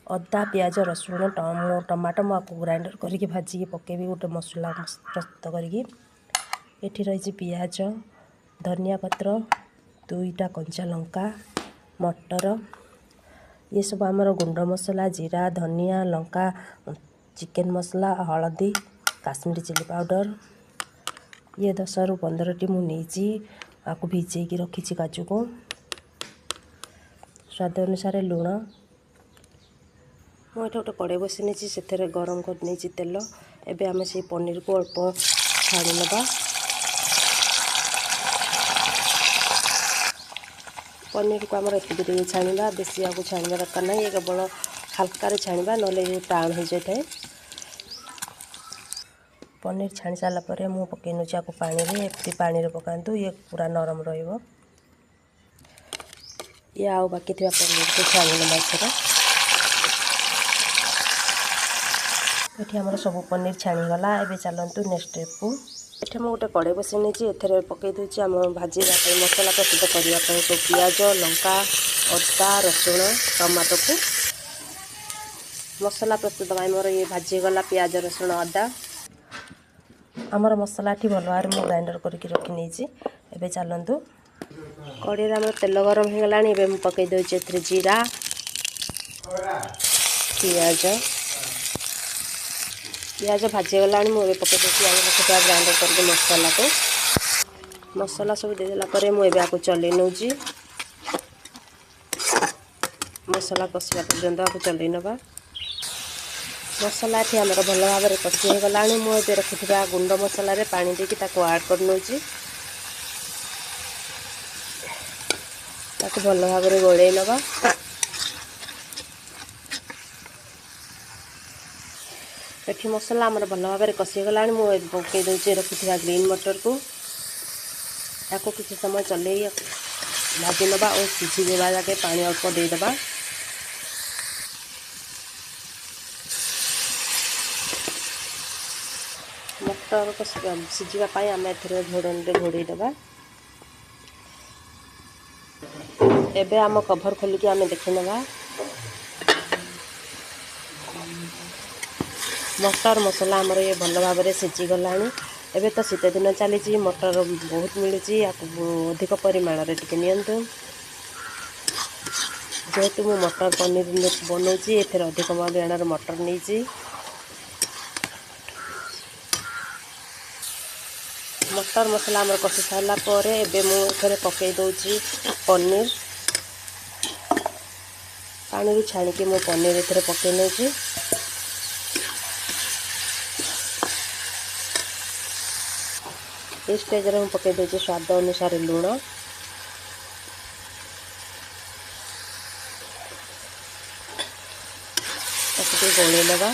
अदा पियाज रसुण टमाटो मुझे ग्राइंडर करके भाजिकी पकेबी गोटे मसला प्रस्तुत करी। एठी रही पियाज धनिया पत्र 2टा कंचा लंका मटर ये सब आमर गुंड मसला जीरा धनिया लंका चिकेन मसला हलदी काश्मीरी चिली पाउडर ये 10 ରୁ 15टी मुझे आपको भिजेकी रखी काजू को स्वाद अनुसार लुण मुझे गोटे कड़े बस नहीं से गरम कर तेल एवं आम से पनीर को अल्प छाणी नवा पनीर को आम एति छाणा बेसी आपको छाणा दरकार ना ये केवल हल्का छाणा ना टाण हो जाए। पनीर छाणी सारापर मुझे पकई नौची आपको पानी एमती पानी रे पकातु ये पूरा नरम रहिबो। ये आउ बाकी थी पनीर को छाणी नवा एथर ये आमर सब पनीर छाणीगला। एवं चलतु नेक्स्ट स्टेप को ये मुझे गोटे कड़े बस नहीं एथर पकई दूसरी आम भाजी मसला प्रस्तुत करने तो पियाज लंका अदा रसुण टमाटो को मसला प्रस्तुत मोर ये भाजीगला पियाज रसुण अदा आमर मसला भल भाव में ग्राइंडर करके रखी नहीं। एवं चलतु कड़े आम तेल गरम हो गला मुझे पकई दूसरी ए जीरा पियाज भाजीगला मुझे पकई दूसरी आम रखा ग्राइंडर करके मसला को मसला सब देदेला मुझे आपको चल नौची मसला कषा पर्यंत आपको चल नवा मसला ये आमर भल भाव में कषि हो गला मुझे रखी गुंड मसला रे पानी देकी ऐड कर नौची भल भाव में गोले नवा ये मसला आमर भल भाव में कषि गला मुझे पकई दूसरी रखी ग्रीन मटर को याको किसी समय चल भाजी नवा और सीझी देवा जाके पानी अल्प देदेबा मटर को सीझापी आम ए घोड़न घोड़े देवा। एबे आम कभर खोलिकी आम देखी नवा मटर मसला आमर ये भल भाव में सीझीगला। एबे तो शीत दिन चली मटर बहुत मिलूँ अधिक परिमाण टे नियंतु जेहेतु मु मटर पनीर बनाऊँगी एथर अधिक परिमाण मटर नहीं मटर मसला आमर कषि सारापर एबे मुझे पकई दूसरी पनीर पानी छाणिकी मो पनीर एथर पकई नौची इस स्टेज रे पकई दूसरी स्वाद अनुसार लुण गोले नवा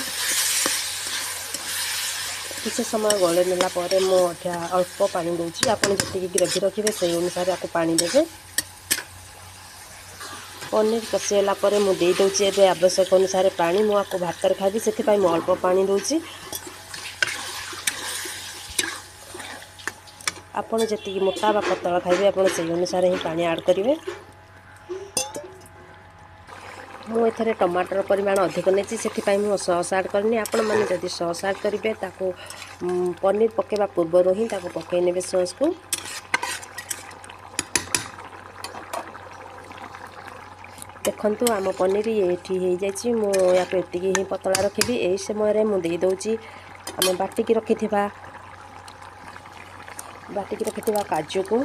किसी समय गोले नेला मुझे अल्प पानी दूसरी आप जी ग्रेवी रखिए से अनुसार आपको पानी देवे पनीर कषिगला मुझे दूसरी एवं आवश्यक अनुसार पानी मुझे भात खाइबी से अल्प पानी दूसरी आपड़ जी मोटा बा पतला खाइबे आप अनुसार ही पानी ऐड करेंगे। मुझे टमाटर परिमाण अधिक नहीं से सॉस ऐड करनी आपण मैंने जदि सॉस ऐड करेंगे पनीर पकेवा पूर्वर ही पकई ने सॉस को देखु आम पनीर ये हो जाए मुझे ही पतला रखी यही समय मुझे दूसरी आम बाटिकी रखी काजू को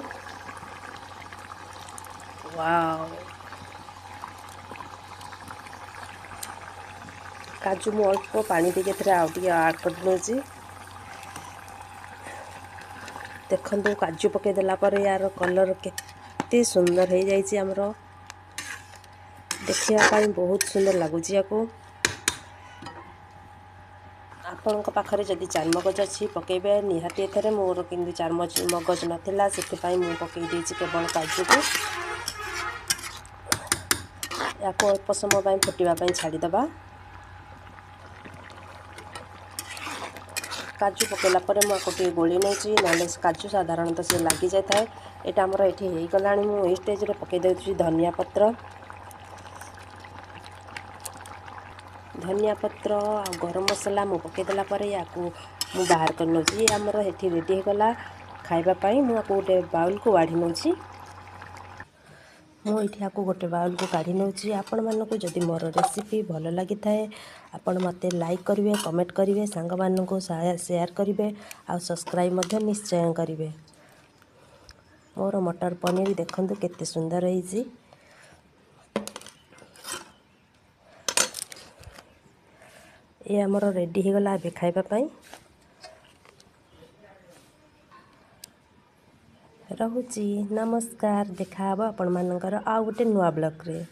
वाव काजू मु अल्प पानी देके ऐड कर दूसरी देखु काजू पकईदेला यार कलर केते सुंदर हो जाए आमर देखापी बहुत सुंदर लगुच या आपण पाखे जदि चारमगज अच्छी पकेबे निहाती एथरे मोर कि चारमगज नाला से पकई देती केवल काजू को या अल्प समय फुटापी छाड़ीदबा काजू पकईला मुझे गोली नौची ना काजू साधारणतः सी लगी जाए यहाँ आमर ये होगला मुझे स्टेज रे पकई दूसरी धनिया पत्र धनिया पत्र आ गरम मसला मु पकईदेला या मु बाहर कर नौची। आमर हेठी रेडी होगला खाइबापी मुझे गोटे बाउल को वाढ़ी नौची। मुझे गोटे बाउल को काढ़ी नौची। आपण मानक जदि मोर रेसिपी भल लगी थाए आपण मते लाइक करेंगे, कमेंट करेंगे, सांग मानक शेयर करेंगे आ सब्सक्राइब निश्चय करेंगे। मोर मटर पनीर देखंतु केते सुंदर होईची। ये आमर रेडी होगला ए खाइबापी। रहुची नमस्कार। देखा आपण मानकर आ गोटे नुआ ब्लॉग रे।